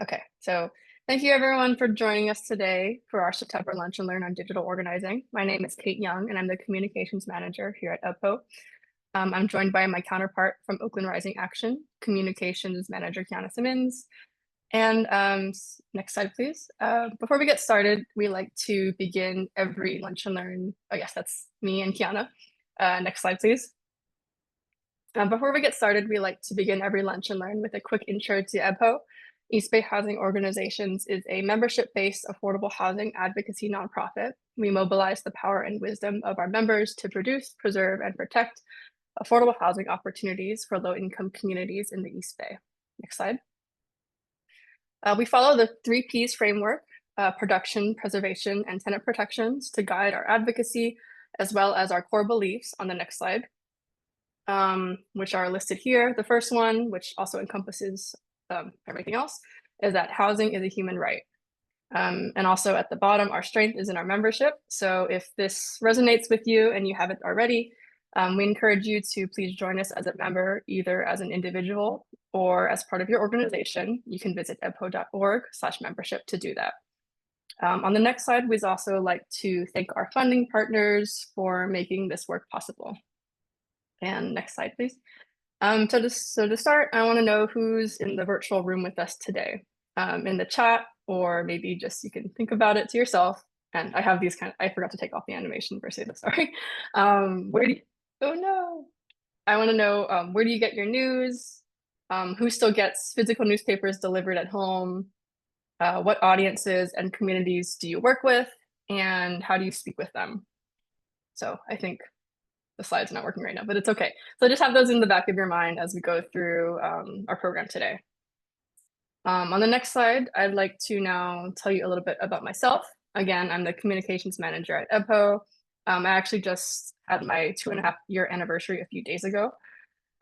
Okay, so thank you everyone for joining us today for our September Lunch and Learn on Digital Organizing. My name is Kate Young, and I'm the Communications Manager here at EBHO. I'm joined by my counterpart from Oakland Rising Action, Communications Manager Kiana Simmons. And next slide, please. Before we get started, we like to begin every Lunch and Learn. Oh, yes, that's me and Kiana. Next slide, please. Before we get started, we like to begin every Lunch and Learn with a quick intro to EBHO. East Bay Housing Organizations is a membership-based affordable housing advocacy nonprofit. We mobilize the power and wisdom of our members to produce, preserve, and protect affordable housing opportunities for low-income communities in the East Bay. Next slide. We follow the 3Ps framework, production, preservation, and tenant protections to guide our advocacy, as well as our core beliefs on the next slide, which are listed here. The first one, which also encompasses everything else, is that housing is a human right. And also at the bottom, our strength is in our membership. So if this resonates with you and you haven't already, we encourage you to please join us as a member, either as an individual or as part of your organization. You can visit ebho.org/membership to do that. On the next slide, we'd also like to thank our funding partners for making this work possible. And next slide, please. So to start, I want to know who's in the virtual room with us today, in the chat, or maybe just you can think about it to yourself. And I have these I forgot to take off the animation for this, sorry. Oh no. I want to know, where do you get your news? Who still gets physical newspapers delivered at home? What audiences and communities do you work with? And how do you speak with them? So I think the slide's not working right now, but it's okay. So just have those in the back of your mind as we go through our program today. On the next slide, I'd like to now tell you a little bit about myself. Again, I'm the communications manager at EBHO. I actually just had my 2.5-year anniversary a few days ago.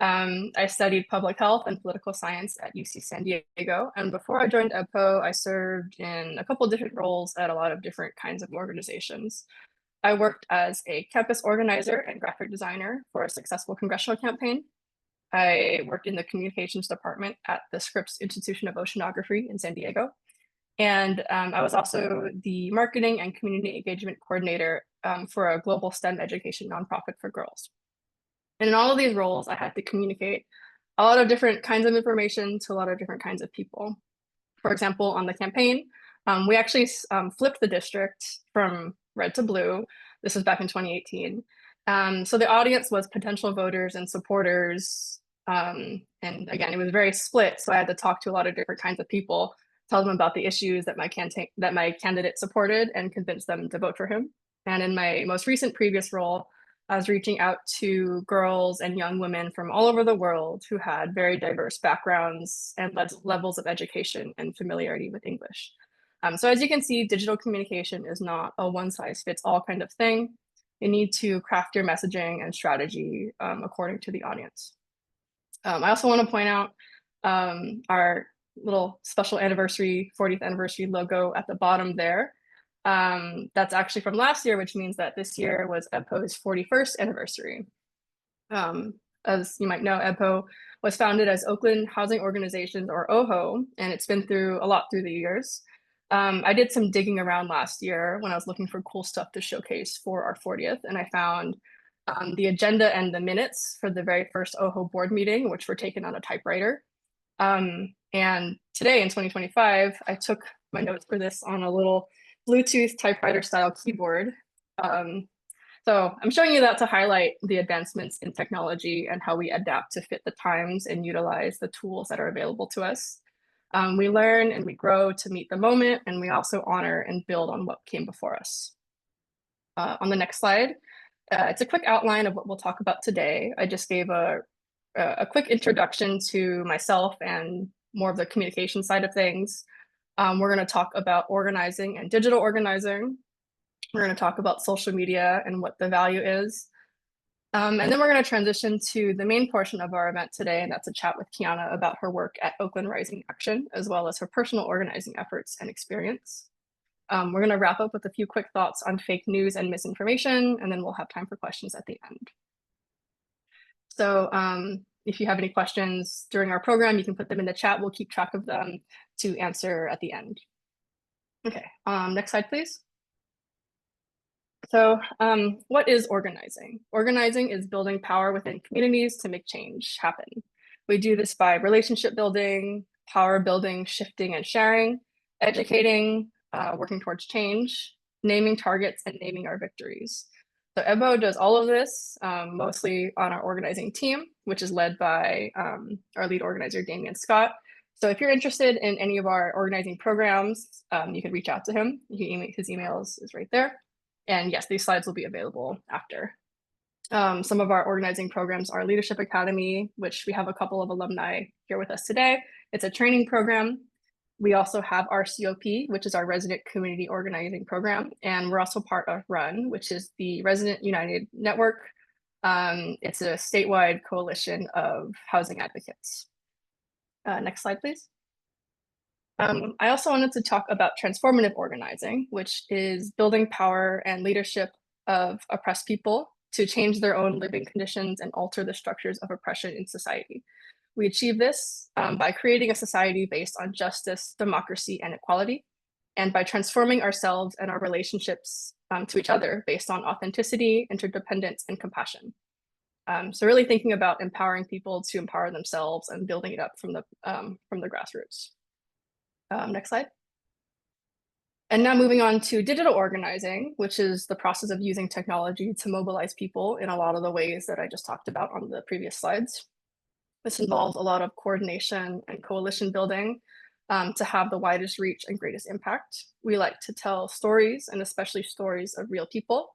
I studied public health and political science at UC San Diego. And before I joined EBHO, I served in a couple different roles at a lot of different kinds of organizations. I worked as a campus organizer and graphic designer for a successful congressional campaign. I worked in the communications department at the Scripps Institution of Oceanography in San Diego. And I was also the marketing and community engagement coordinator for a global STEM education nonprofit for girls. And in all of these roles, I had to communicate a lot of different kinds of information to a lot of different kinds of people. For example, on the campaign, we actually flipped the district from red to blue. This was back in 2018. So the audience was potential voters and supporters. And again, it was very split. So I had to talk to a lot of different kinds of people, tell them about the issues that my candidate supported and convince them to vote for him. And in my most recent previous role, I was reaching out to girls and young women from all over the world who had very diverse backgrounds and levels of education and familiarity with English. So as you can see, digital communication is not a one-size-fits-all kind of thing. You need to craft your messaging and strategy according to the audience. I also want to point out our little special anniversary, 40th anniversary logo at the bottom there. That's actually from last year, which means that this year was EBHO's 41st anniversary. As you might know, EBHO was founded as Oakland Housing Organizations, or OHO, and it's been through a lot through the years. I did some digging around last year when I was looking for cool stuff to showcase for our 40th, and I found the agenda and the minutes for the very first OHO board meeting, which were taken on a typewriter. And today in 2025, I took my notes for this on a little Bluetooth typewriter style keyboard. So I'm showing you that to highlight the advancements in technology and how we adapt to fit the times and utilize the tools that are available to us. We learn and we grow to meet the moment, and we also honor and build on what came before us. On the next slide, it's a quick outline of what we'll talk about today. I just gave a quick introduction to myself and more of the communication side of things. We're going to talk about organizing and digital organizing. We're going to talk about social media and what the value is. And then we're going to transition to the main portion of our event today, and that's a chat with Kiana about her work at Oakland Rising Action, as well as her personal organizing efforts and experience. We're going to wrap up with a few quick thoughts on fake news and misinformation, and then we'll have time for questions at the end. So If you have any questions during our program, you can put them in the chat. We'll keep track of them to answer at the end. Okay, next slide, please. So what is organizing? Organizing is building power within communities to make change happen. We do this by relationship building, power building, shifting and sharing, educating, working towards change, naming targets, and naming our victories. So EBHO does all of this, mostly on our organizing team, which is led by our lead organizer, Damian Scott. So if you're interested in any of our organizing programs, you can reach out to him. His email is right there. And yes, these slides will be available after. Some of our organizing programs are Leadership Academy, which we have a couple of alumni here with us today. It's a training program. We also have our COP, which is our Resident Community Organizing Program. And we're also part of RUN, which is the Resident United Network. It's a statewide coalition of housing advocates. Next slide, please. I also wanted to talk about transformative organizing, which is building power and leadership of oppressed people to change their own living conditions and alter the structures of oppression in society. We achieve this by creating a society based on justice, democracy, and equality, and by transforming ourselves and our relationships to each other based on authenticity, interdependence, and compassion. So really thinking about empowering people to empower themselves and building it up from the grassroots. Next slide. And now moving on to digital organizing, which is the process of using technology to mobilize people in a lot of the ways that I just talked about on the previous slides. This involves a lot of coordination and coalition building to have the widest reach and greatest impact. We like to tell stories, and especially stories of real people.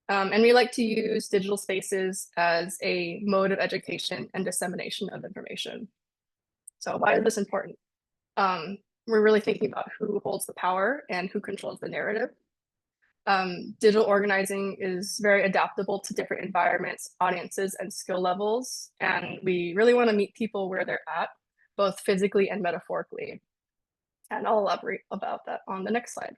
And we like to use digital spaces as a mode of education and dissemination of information. So why is this important? We're really thinking about who holds the power and who controls the narrative. Digital organizing is very adaptable to different environments, audiences, and skill levels. And we really want to meet people where they're at, both physically and metaphorically. And I'll elaborate about that on the next slide.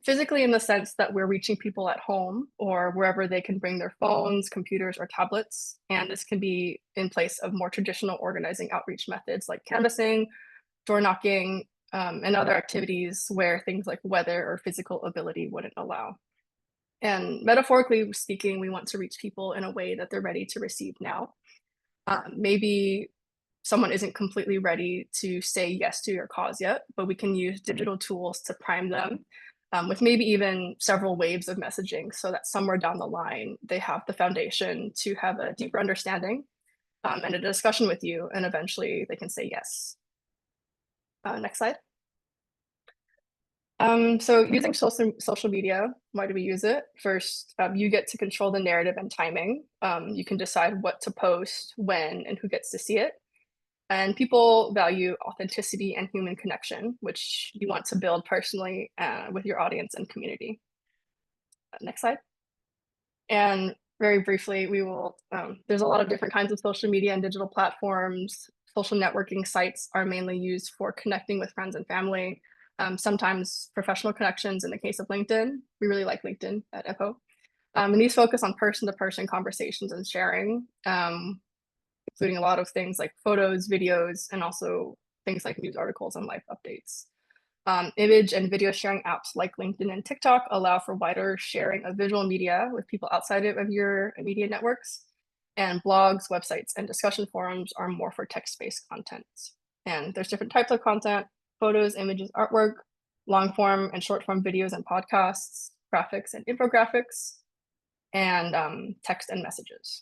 Physically in the sense that we're reaching people at home or wherever they can bring their phones, computers, or tablets. And this can be in place of more traditional organizing outreach methods like canvassing, door knocking, and other activities where things like weather or physical ability wouldn't allow. And metaphorically speaking, we want to reach people in a way that they're ready to receive now. Maybe someone isn't completely ready to say yes to your cause yet, but we can use digital tools to prime them with maybe even several waves of messaging so that somewhere down the line, they have the foundation to have a deeper understanding and a discussion with you, and eventually they can say yes. Next slide. So using social media, why do we use it? First, you get to control the narrative and timing. You can decide what to post, when, and who gets to see it. And people value authenticity and human connection, which you want to build personally with your audience and community. Next slide. And very briefly, we will, there's a lot of different kinds of social media and digital platforms. Social networking sites are mainly used for connecting with friends and family, sometimes professional connections in the case of LinkedIn. We really like LinkedIn at EBHO. And these focus on person-to-person conversations and sharing, including a lot of things like photos, videos, and also things like news articles and life updates. Image and video sharing apps like LinkedIn and TikTok allow for wider sharing of visual media with people outside of your immediate networks. And blogs, websites, and discussion forums are more for text-based content. And there's different types of content: photos, images, artwork, long-form and short-form videos and podcasts, graphics and infographics, and text and messages.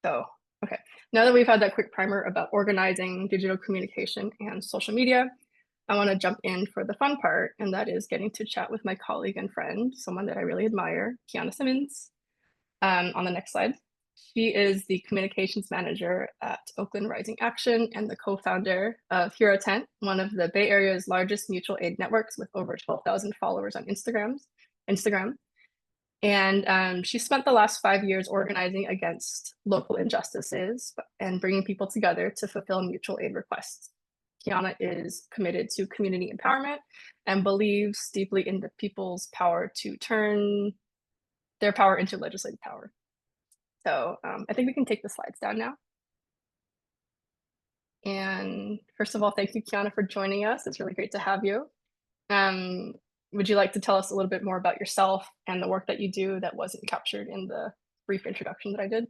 So, okay, now that we've had that quick primer about organizing, digital communication, and social media, I want to jump in for the fun part, and that is getting to chat with my colleague and friend, someone that I really admire, Kiana Simmons. On the next slide. She is the communications manager at Oakland Rising Action and the co-founder of Hero Tent, one of the Bay Area's largest mutual aid networks with over 12,000 followers on Instagram. And she spent the last 5 years organizing against local injustices and bringing people together to fulfill mutual aid requests. Kiana is committed to community empowerment and believes deeply in the people's power to turn their power into legislative power. So I think we can take the slides down now. And first of all, thank you, Kiana, for joining us. It's really great to have you. Um, would you like to tell us a little bit more about yourself and the work that you do that wasn't captured in the brief introduction that I did?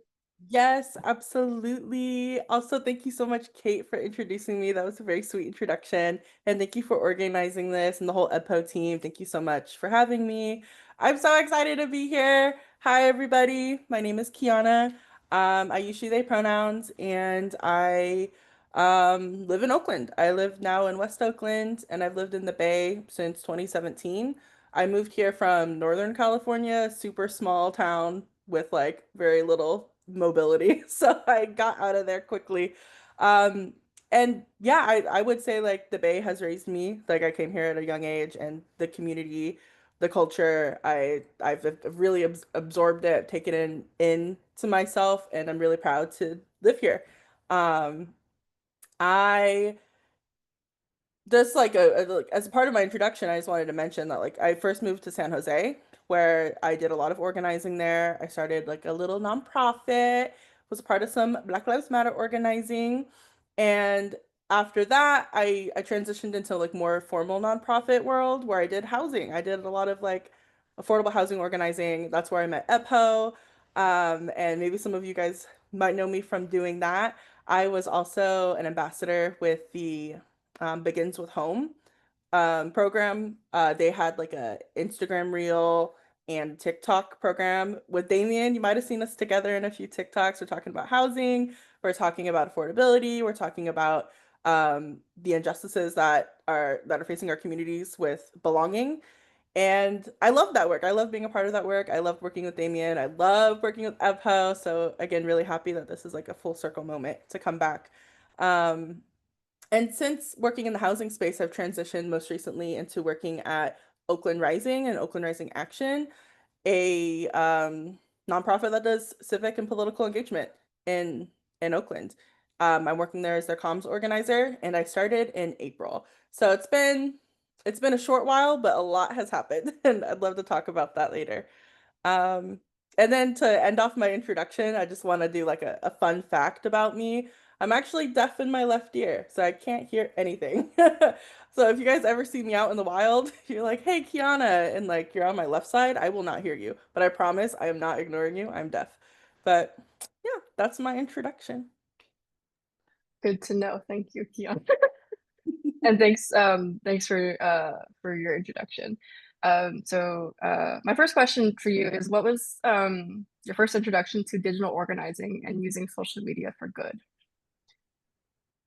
Yes, absolutely. Also, thank you so much, Kate, for introducing me. That was a very sweet introduction. And thank you for organizing this and the whole EBHO team. Thank you so much for having me. I'm so excited to be here. Hi, everybody. My name is Kiana. I use she, they pronouns, and I live in Oakland. I live now in West Oakland, and I've lived in the Bay since 2017. I moved here from Northern California, super small town with like very little mobility. So I got out of there quickly. Um, and yeah, I would say like the Bay has raised me. Like I came here at a young age and the community, the culture, I've really absorbed it, taken it in to myself, and I'm really proud to live here. Um, I just like like, as a part of my introduction, I just wanted to mention that like I first moved to San Jose, where I did a lot of organizing there. I started like a little nonprofit, was a part of some Black Lives Matter organizing, and after that, I transitioned into like more formal nonprofit world where I did housing. I did a lot of like affordable housing organizing. That's where I met EBHO, and maybe some of you guys might know me from doing that. I was also an ambassador with the Begins with Home program. They had like a Instagram reel and TikTok program with Damien. You might have seen us together in a few TikToks. We're talking about housing, we're talking about affordability, we're talking about the injustices that are facing our communities with belonging. And I love that work. I love being a part of that work. I love working with Damien. I love working with EBHO. So again, really happy that this is like a full circle moment to come back. Um, and since working in the housing space, I've transitioned most recently into working at Oakland Rising and Oakland Rising Action, a nonprofit that does civic and political engagement in in Oakland. I'm working there as their comms organizer, and I started in April. So it's been a short while, but a lot has happened, and I'd love to talk about that later. Um, and then to end off my introduction, I just want to do like a fun fact about me. I'm actually deaf in my left ear, so I can't hear anything. So if you guys ever see me out in the wild, you're like, "Hey, Kiana," and like you're on my left side, I will not hear you. But I promise I am not ignoring you. I'm deaf. But yeah, that's my introduction. Good to know. Thank you, Kiana. And thanks for your introduction. My first question for you is what was your first introduction to digital organizing and using social media for good?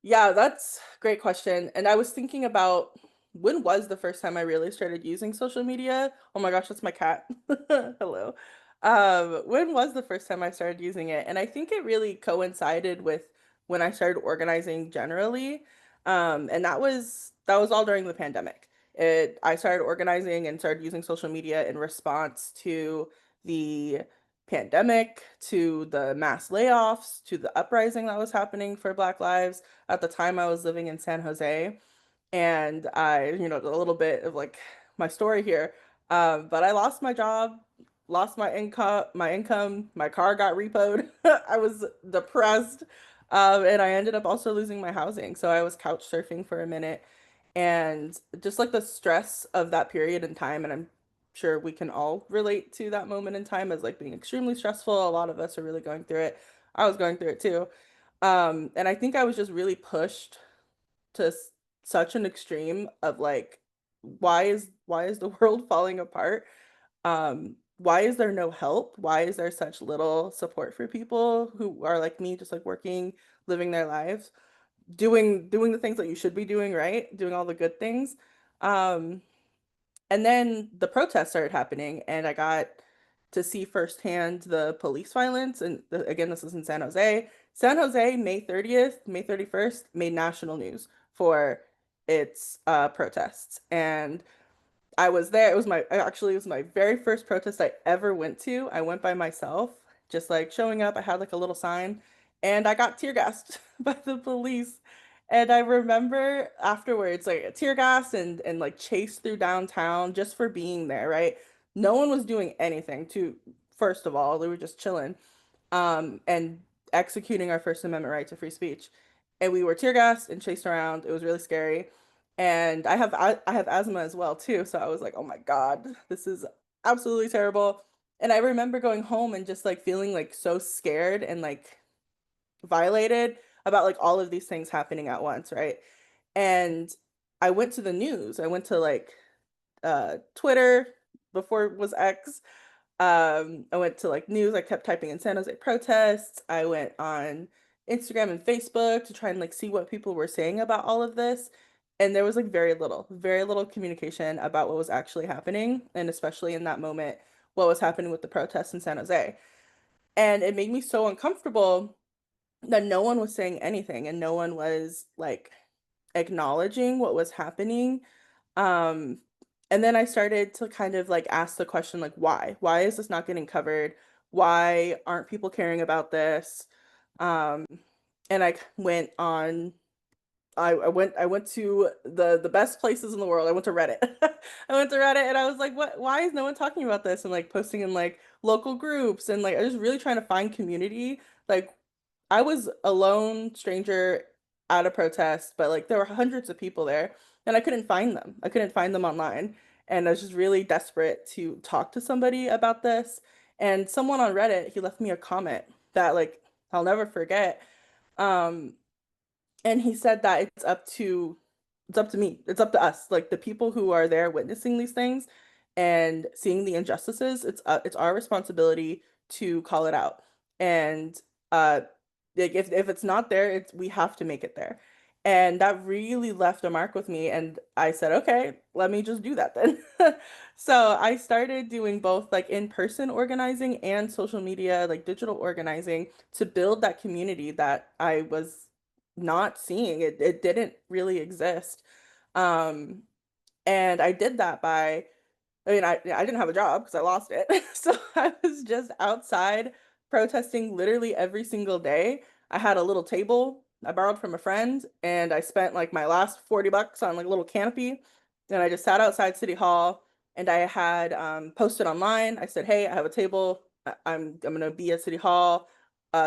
Yeah, that's a great question. And I was thinking about when was the first time I really started using social media? Oh my gosh, that's my cat. Hello. When was the first time I started using it? And I think it really coincided with when I started organizing generally. And that was all during the pandemic. I started organizing and started using social media in response to the pandemic, to the mass layoffs, to the uprising that was happening for Black lives. At the time, I was living in San Jose, and a little bit of like my story here. But I lost my job, lost my income, my car got repoed. I was depressed, and I ended up also losing my housing. So I was couch surfing for a minute, and just like the stress of that period in time, and I'm sure we can all relate to that moment in time as like being extremely stressful. A lot of us are really going through it. I was going through it too. And I think I was just really pushed to such an extreme of like, why is the world falling apart? Why is there no help? Why is there such little support for people who are like me, just like working, living their lives, doing the things that you should be doing, right? Doing all the good things. Um, and then the protests started happening, and I got to see firsthand the police violence. And again, this is in San Jose. San Jose, May 30th, May 31st, made national news for its protests. And I was there. It was my very first protest I ever went to. I went by myself, just like showing up. I had like a little sign, and I got tear gassed by the police. And I remember afterwards, like tear gas and like chased through downtown just for being there, right? No one was doing anything to, first of all, they were just chilling. and executing our First Amendment right to free speech. And we were tear gassed and chased around. It was really scary. And I have asthma as well too, so I was like, "Oh my God, this is absolutely terrible." And I remember going home and just like feeling like so scared and like violated about like all of these things happening at once, right? And I went to the news. I went to like Twitter before it was X. I went to like news. I kept typing in San Jose protests. I went on Instagram and Facebook to try and like see what people were saying about all of this. And there was like very little communication about what was actually happening, and especially in that moment, what was happening with the protests in San Jose. And it made me so uncomfortable that no one was saying anything and no one was like acknowledging what was happening. Um, and then I started to kind of like ask the question, like, why? Why is this not getting covered? Why aren't people caring about this? Um, and I went on I went to the best places in the world. I went to Reddit. I went to Reddit and I was like, what, why is no one talking about this? And like posting in like local groups, and like I was really trying to find community. Like I was a lone stranger at a protest, but like there were hundreds of people there and I couldn't find them. I couldn't find them online. And I was just really desperate to talk to somebody about this. And someone on Reddit, he left me a comment that like I'll never forget. Um, and he said that it's up to me. It's up to us, like the people who are there witnessing these things and seeing the injustices. It's our responsibility to call it out. And uh like if it's not there, it's we have to make it there. And that really left a mark with me. And I said, okay, let me just do that then. So I started doing both like in-person organizing and social media, like digital organizing to build that community that I was not seeing. It didn't really exist. Um, and I did that by I didn't have a job because I lost it. So I was just outside protesting literally every single day. I had a little table I borrowed from a friend, and I spent like my last $40 on like a little canopy. And I just sat outside City Hall, and I had posted online. I said, "Hey, I have a table. I'm gonna be at City Hall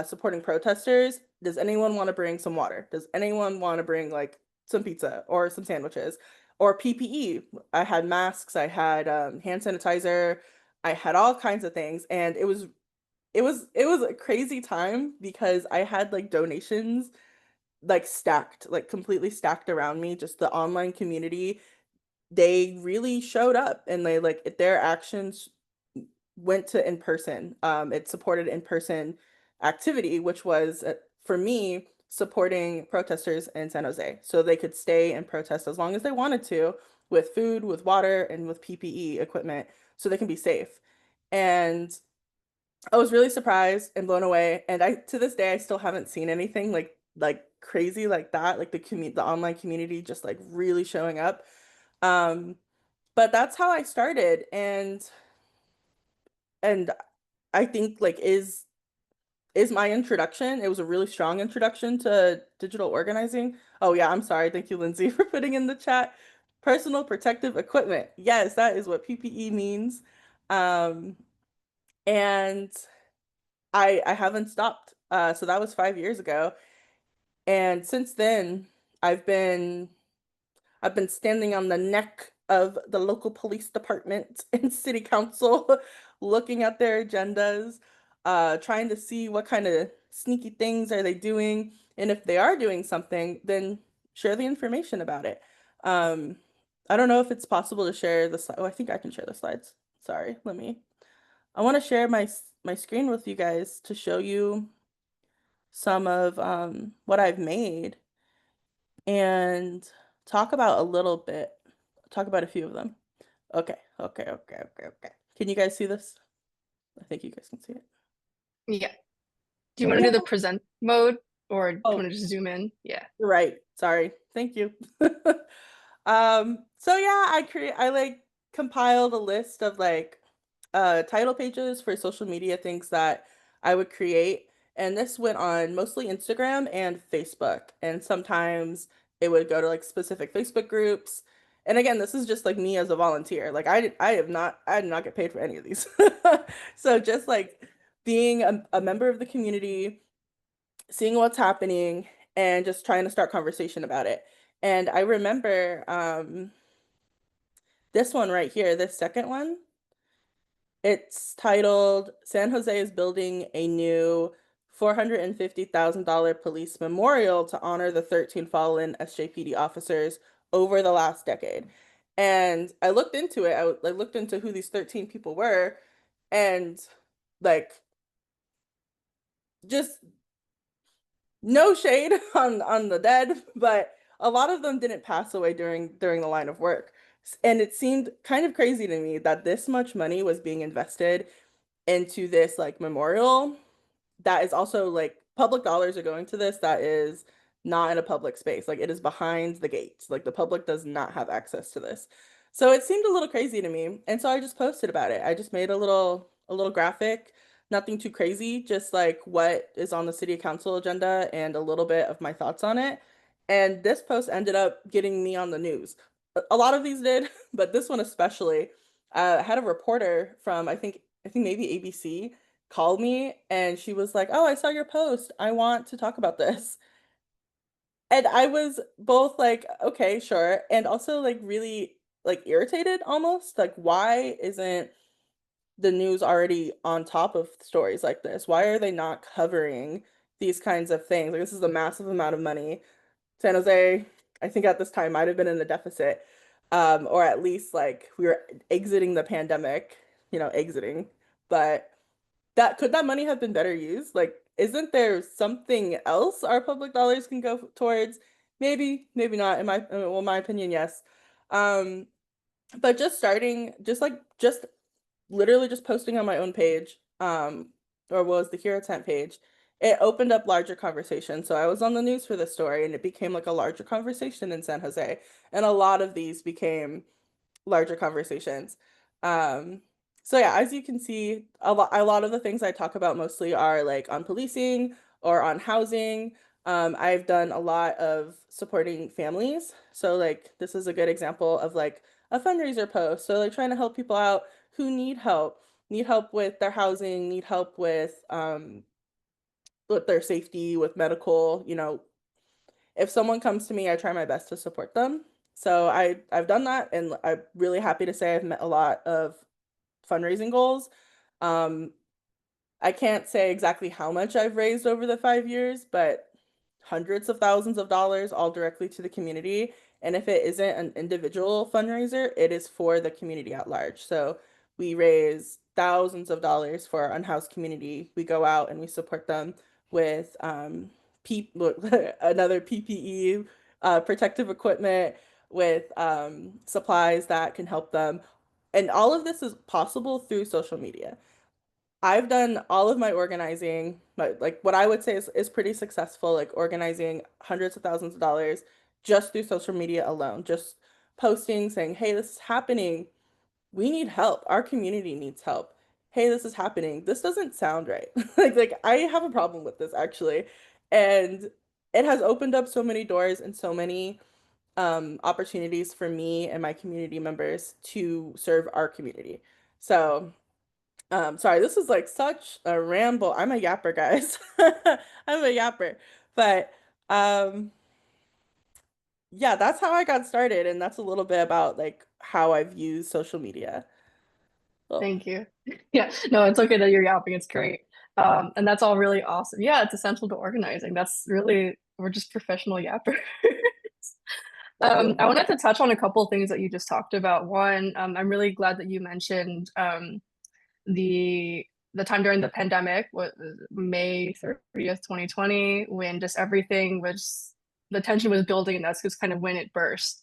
supporting protesters. Does anyone want to bring some water? Does anyone want to bring like some pizza or some sandwiches or PPE?" I had masks, I had hand sanitizer, I had all kinds of things, and it was a crazy time because I had like donations like stacked, like completely stacked around me. Just the online community, they really showed up, and they like their actions went to in person. It supported in person activity, which was for me supporting protesters in San Jose, so they could stay and protest as long as they wanted to, with food, with water, and with PPE equipment, so they can be safe. And I was really surprised and blown away. And I to this day I still haven't seen anything like crazy like that, like the online community just like really showing up. Um, but that's how I started, and I think like is my introduction. It was a really strong introduction to digital organizing. Oh yeah, I'm sorry. Thank you, Lindsay, for putting in the chat. Personal protective equipment. Yes, that is what PPE means. Um, and I haven't stopped. So that was 5 years ago. And since then, I've been I've been standing on the neck of the local police department and city council, looking at their agendas, trying to see what kind of sneaky things are they doing, and if they are doing something, then share the information about it. Um, I don't know if it's possible to share the slide. Oh, I think I can share the slides. Sorry, let me. I want to share my screen with you guys to show you some of what I've made and talk about a little bit, talk about a few of them. Okay. Can you guys see this? I think you guys can see it. Yeah. Do you want to Okay. do the present mode or do you Oh, want to just zoom in? Yeah. right. Sorry. Thank you. So yeah, I like compiled a list of like title pages for social media things that I would create. And this went on mostly Instagram and Facebook. And sometimes it would go to like specific Facebook groups. And again, this is just like me as a volunteer. Like I did not get paid for any of these. So just like being a member of the community, seeing what's happening, and just trying to start conversation about it. And I remember this one right here, this second one. It's titled San Jose is building a new $450,000 police memorial to honor the 13 fallen SJPD officers over the last decade. And I looked into it. I looked into who these 13 people were, and like just no shade on the dead, but a lot of them didn't pass away during the line of work. And it seemed kind of crazy to me that this much money was being invested into this like memorial that is also like public dollars are going to this that is not in a public space. Like it is behind the gates. Like the public does not have access to this. So it seemed a little crazy to me. And so I just posted about it. I just made a little graphic, nothing too crazy, just like what is on the city council agenda and a little bit of my thoughts on it. And this post ended up getting me on the news. A lot of these did, but this one especially. Had a reporter from I think maybe ABC called me and she was like, "Oh, I saw your post. I want to talk about this." And I was both like, "Okay, sure," and also like really like irritated almost. Like, why isn't the news already on top of stories like this? Why are they not covering these kinds of things? Like, this is a massive amount of money. San Jose, I think at this time might have been in the deficit, or at least like we were exiting the pandemic, exiting. But that money have been better used? Like, isn't there something else our public dollars can go towards? Maybe, maybe not. In my opinion, yes. Um, but just literally just posting on my own page, or was the Hero Tent page, it opened up larger conversation. So I was on the news for this story, and it became like a larger conversation in San Jose, and a lot of these became larger conversations. Um, so yeah, as you can see, a lot of the things I talk about mostly are like on policing or on housing. I've done a lot of supporting families. So like this is a good example of like a fundraiser post. So like trying to help people out who need help with their housing, need help with their safety, with medical, if someone comes to me, I try my best to support them. So I've done that, and I'm really happy to say I've met a lot of fundraising goals. Um, I can't say exactly how much I've raised over the 5 years, but hundreds of thousands of dollars all directly to the community. And if it isn't an individual fundraiser, it is for the community at large. So we raise thousands of dollars for our unhoused community. We go out and we support them with another PPE, protective equipment, with supplies that can help them. And all of this is possible through social media. I've done all of my organizing, but like what I would say is pretty successful, like organizing hundreds of thousands of dollars just through social media alone, just posting saying, "Hey, this is happening. We need help. Our community needs help. Hey, this is happening. This doesn't sound right." Like I have a problem with this actually. And it has opened up so many doors and so many opportunities for me and my community members to serve our community. So sorry, this is like such a ramble. I'm a yapper, guys. I'm a yapper. But um, yeah, that's how I got started, and that's a little bit about like how I've used social media. Well, Thank you. Yeah, no, it's okay that you're yapping. It's great. And that's all really awesome. Yeah, it's essential to organizing. That's really, we're just professional yappers. I wanted to touch on a couple of things that you just talked about. One, I'm really glad that you mentioned the the time during the pandemic, what May 30th, 2020, when just everything was the tension was building, and that's just kind of when it burst.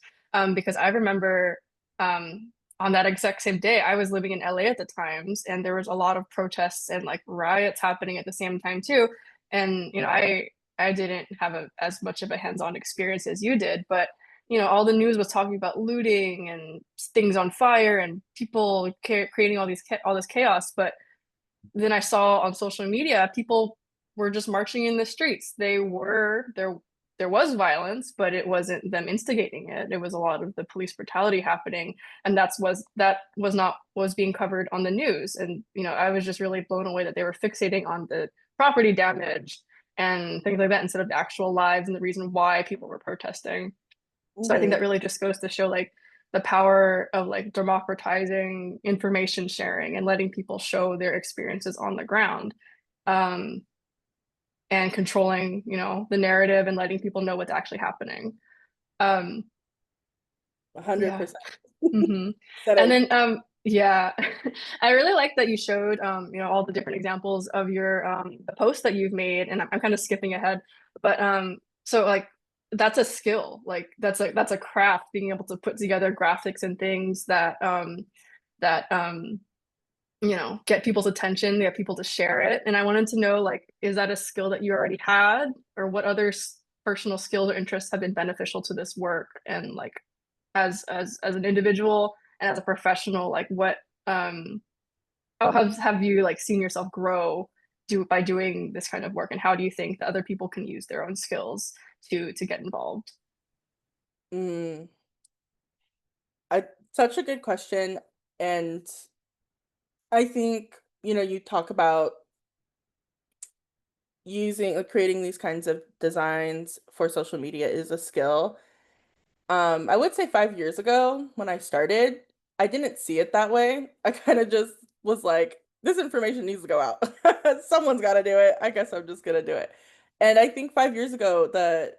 Because I remember on that exact same day, I was living in LA at the times, and there was a lot of protests and like riots happening at the same time too. And I didn't have as much of a hands-on experience as you did, but all the news was talking about looting and things on fire and people creating all this chaos. But then I saw on social media people were just marching in the streets. They were there. there was violence, but it wasn't them instigating it. It was a lot of the police brutality happening, and that was not was being covered on the news. And I was just really blown away that they were fixating on the property damage and things like that instead of the actual lives and the reason why people were protesting. So I think that Mhm. really just goes to show like the power of like democratizing information sharing and letting people show their experiences on the ground. Um, and controlling, the narrative and letting people know what's actually happening. Um, yeah. 100%. hmm Said And it. then yeah, I really like that you showed all the different examples of your the posts that you've made, and I'm kind of skipping ahead, but so like that's a skill, like that's a craft, being able to put together graphics and things that get people's attention, get people to share it. And I wanted to know, like, is that a skill that you already had, or what other personal skills or interests have been beneficial to this work? And like, as an individual and as a professional, like, what how have you like seen yourself grow by doing this kind of work? And how do you think that other people can use their own skills to get involved? Mm, such a good question. And I think, you talk about using like creating these kinds of designs for social media is a skill. I would say 5 years ago when I started, I didn't see it that way. I kind of just was like, this information needs to go out. Someone's got to do it. I guess I'm just gonna do it. And I think 5 years ago, the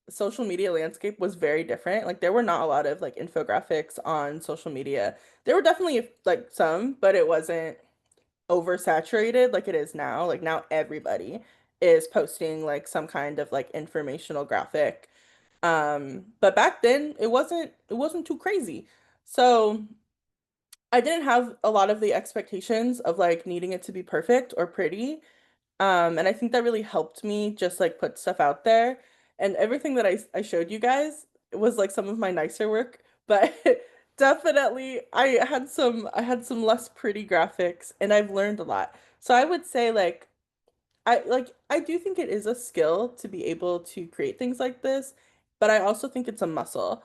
social media landscape was very different. Like there were not a lot of like infographics on social media. There were definitely like some, but it wasn't oversaturated like it is now. Like now everybody is posting like some kind of like informational graphic. But back then it wasn't too crazy. So I didn't have a lot of the expectations of like needing it to be perfect or pretty. And I think that really helped me just like put stuff out there. And everything that I showed you guys was like some of my nicer work, but definitely I had some less pretty graphics and I've learned a lot. So I would say I do think it is a skill to be able to create things like this, but I also think it's a muscle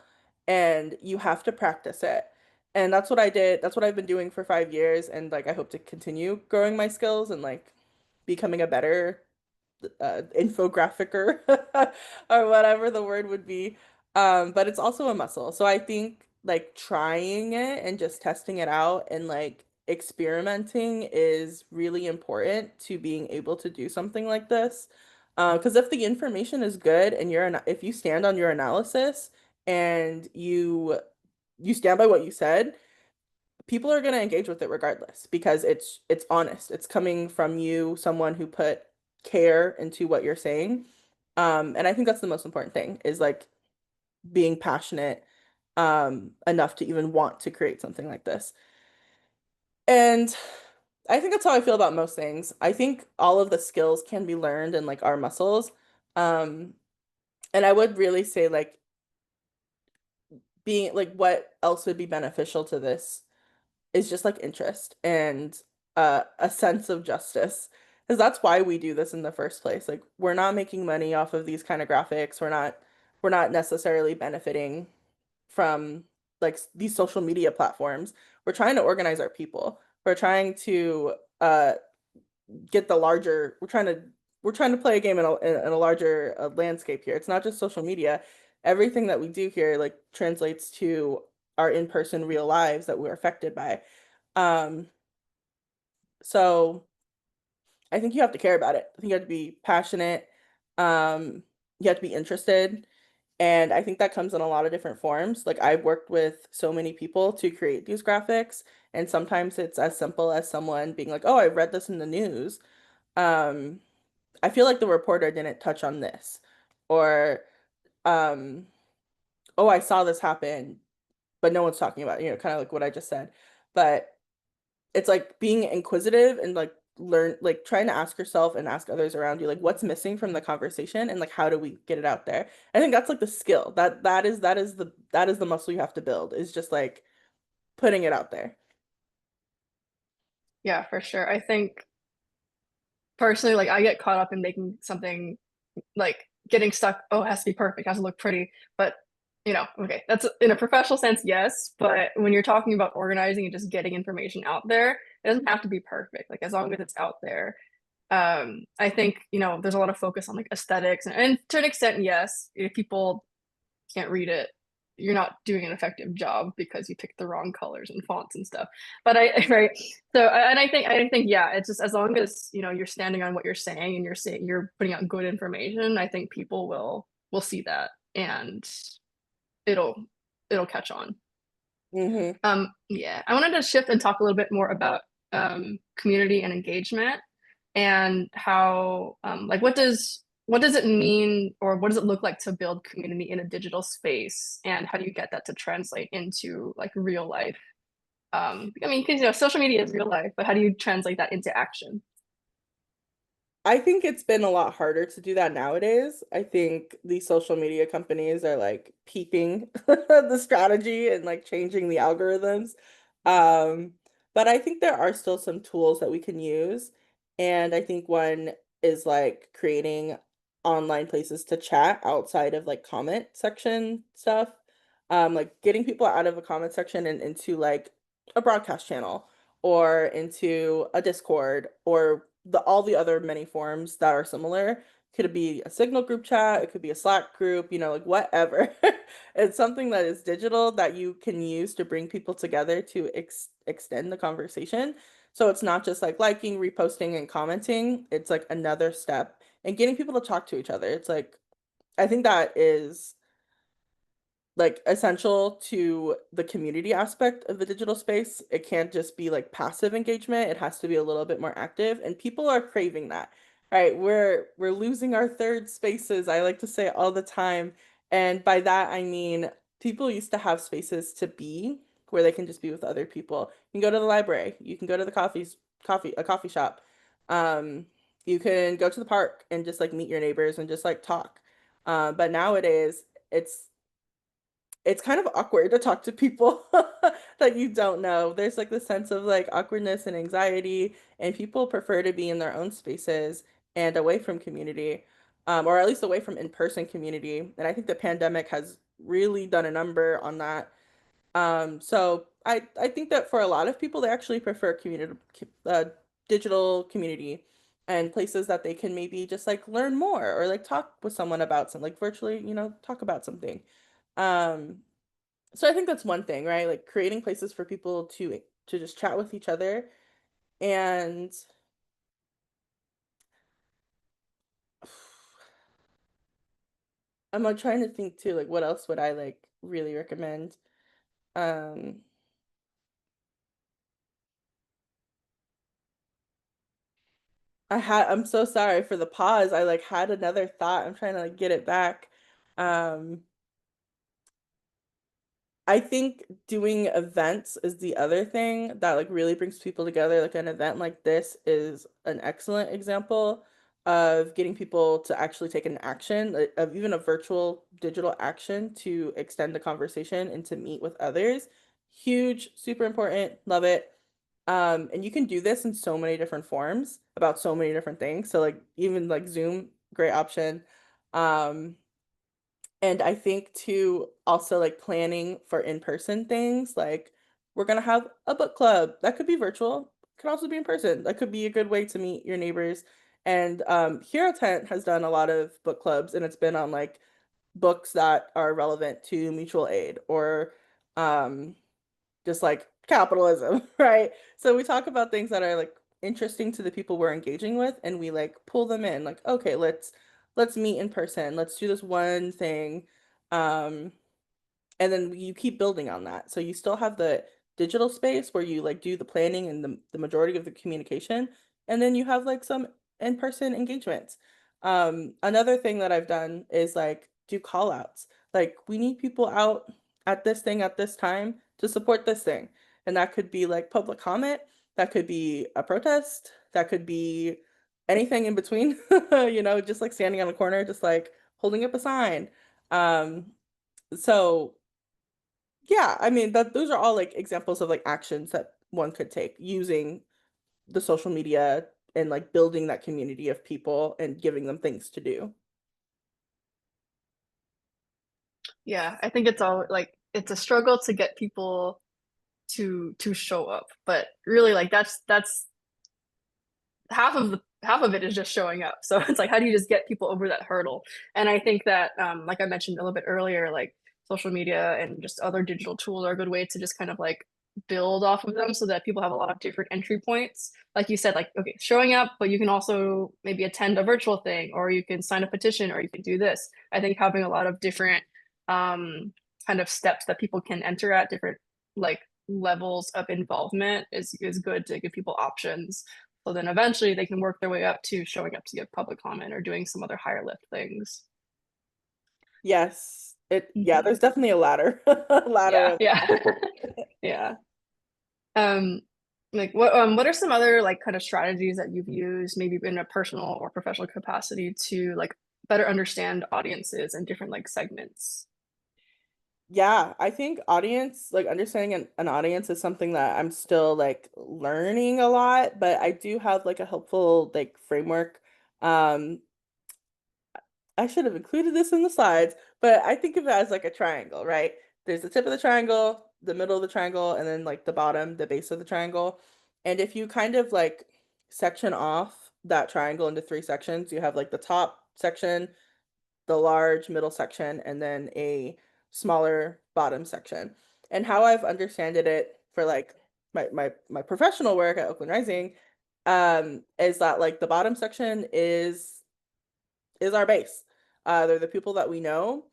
and you have to practice it. And that's what I did. That's what I've been doing for 5 years and like I hope to continue growing my skills and like becoming a better infographicer or whatever the word would be. But it's also a muscle. So I think like trying it and just testing it out and like experimenting is really important to being able to do something like this. Because if the information is good and if you stand on your analysis and you stand by what you said, people are going to engage with it regardless because it's honest. It's coming from you, someone who put care into what you're saying. And I think that's the most important thing is like being passionate enough to even want to create something like this. And I think that's how I feel about most things. I think all of the skills can be learned and like our muscles. Um, and I would really say like being like what else would be beneficial to this is just like interest and a sense of justice. Because that's why we do this in the first place. Like we're not making money off of these kind of graphics. We're not necessarily benefiting from like these social media platforms. We're trying to organize our people. We're trying to get the larger, we're trying to play a game in a larger landscape here. It's not just social media. Everything that we do here like translates to our in-person real lives that we're affected by. Um, so I think you have to care about it. I think you have to be passionate. Um, you have to be interested. And I think that comes in a lot of different forms. Like I've worked with so many people to create these graphics, and sometimes it's as simple as someone being like, "Oh, I read this in the news. Um, I feel like the reporter didn't touch on this," or um, "Oh, I saw this happen, but no one's talking about it." Kind of like what I just said. But it's like being inquisitive and like learn like trying to ask yourself and ask others around you like what's missing from the conversation and like how do we get it out there. I think that's like the skill that is the muscle you have to build is just like putting it out there. Yeah, for sure. I think personally, like I get caught up in making something like getting stuck, oh, it has to be perfect, it has to look pretty. But okay, that's in a professional sense, yes. But when you're talking about organizing and just getting information out there, it doesn't have to be perfect. Like as long as it's out there. I think, there's a lot of focus on like aesthetics and to an extent, yes, if people can't read it, you're not doing an effective job because you picked the wrong colors and fonts and stuff. But right. So, and I think, yeah, it's just as long as, you're standing on what you're saying and you're putting out good information, I think people will see that and it'll it'll catch on. Hmm. Yeah, I wanted to shift and talk a little bit more about community and engagement and how like what does it mean or what does it look like to build community in a digital space and how do you get that to translate into like real life? I mean, because social media is real life, but how do you translate that into action? I think it's been a lot harder to do that nowadays. I think these social media companies are like peeping the strategy and like changing the algorithms. Um, but I think there are still some tools that we can use. And I think one is like creating online places to chat outside of like comment section stuff. Like getting people out of a comment section and into like a broadcast channel or into a Discord or all the other many forms that are similar. Could be a Signal group chat, it could be a Slack group, like whatever. It's something that is digital that you can use to bring people together to extend the conversation. So it's not just like liking, reposting, and commenting. It's like another step and getting people to talk to each other. It's like I think that is like essential to the community aspect of the digital space. It can't just be like passive engagement. It has to be a little bit more active, and people are craving that. Right? We're losing our third spaces. I like to say all the time. And by that I mean people used to have spaces to be where they can just be with other people. You can go to the library, you can go to the coffee shop. Um, you can go to the park and just like meet your neighbors and just like talk. But nowadays it's kind of awkward to talk to people that you don't know. There's like this sense of like awkwardness and anxiety, and people prefer to be in their own spaces and away from community, or at least away from in-person community. And I think the pandemic has really done a number on that. So I think that for a lot of people, they actually prefer digital community and places that they can maybe just like learn more or like talk with someone about something, like virtually, talk about something. Um, so I think that's one thing, right? Like creating places for people to just chat with each other. And I'm like trying to think too, like what else would I like really recommend? Um, I'm so sorry for the pause. I like had another thought. I'm trying to like get it back. Um, I think doing events is the other thing that like really brings people together. Like an event like this is an excellent example of getting people to actually take an action, of even a virtual digital action to extend the conversation and to meet with others. Huge, super important, love it. And you can do this in so many different forms about so many different things. So like even like Zoom, great option. Um, and I think too, also like planning for in-person things, like we're gonna have a book club. That could be virtual, could also be in person. That could be a good way to meet your neighbors. And Hero Tent has done a lot of book clubs, and it's been on like books that are relevant to mutual aid or um just like capitalism, right? So we talk about things that are like interesting to the people we're engaging with, and we like pull them in, like, okay, let's meet in person. Let's do this one thing. Um, and then you keep building on that. So you still have the digital space where you like do the planning and the majority of the communication, and then you have like some in-person engagements. Another thing that I've done is like do call outs. Like we need people out at this thing at this time to support this thing. And that could be like public comment, that could be a protest, that could be anything in between, just like standing on a corner, just like holding up a sign. Um, so yeah, I mean that those are all like examples of like actions that one could take using the social media and like building that community of people and giving them things to do. Yeah, I think it's all like it's a struggle to get people to show up, but really like that's half of it is just showing up. So it's like how do you just get people over that hurdle? And I think that like I mentioned a little bit earlier, like social media and just other digital tools are a good way to just kind of like build off of them so that people have a lot of different entry points. Like you said, like okay, showing up, but you can also maybe attend a virtual thing or you can sign a petition or you can do this. I think having a lot of different um kind of steps that people can enter at different like levels of involvement is good to give people options so then eventually they can work their way up to showing up to give public comment or doing some other higher lift things. Yes, yeah, Mhm. there's definitely a ladder, a ladder Yeah, of yeah, yeah. Um, like what are some other like kind of strategies that you've used, maybe in a personal or professional capacity, to like better understand audiences and different like segments? Yeah, I think audience, like understanding an audience is something that I'm still like learning a lot, but I do have like a helpful like framework. Um, I should have included this in the slides, but I think of it as like a triangle, right? There's the tip of the triangle, the middle of the triangle, and then like the bottom, the base of the triangle. And if you kind of like section off that triangle into three sections, you have like the top section, the large middle section, and then a smaller bottom section. And how I've understanded it for like my professional work at Oakland Rising, is that like the bottom section is our base. They're the people that we know.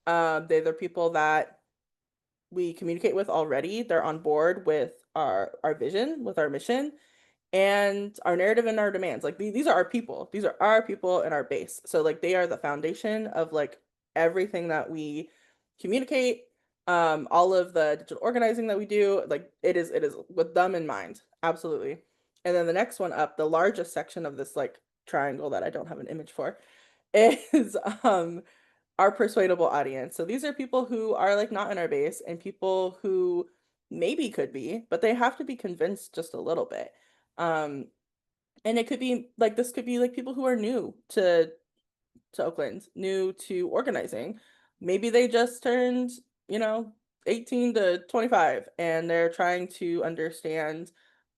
They're the people that we communicate with already. They're on board with our vision, with our mission, and our narrative and our demands. Like these are our people. These are our people and our base. So like they are the foundation of like everything that we communicate, all of the digital organizing that we do, like it is with them in mind. Absolutely. And then the next one up, the largest section of this like triangle that I don't have an image for is our persuadable audience. So these are people who are like not in our base and people who maybe could be, but they have to be convinced just a little bit. Um, and it could be like this could be like people who are new to Oakland, new to organizing. Maybe they just turned, you know, 18 to 25 and they're trying to understand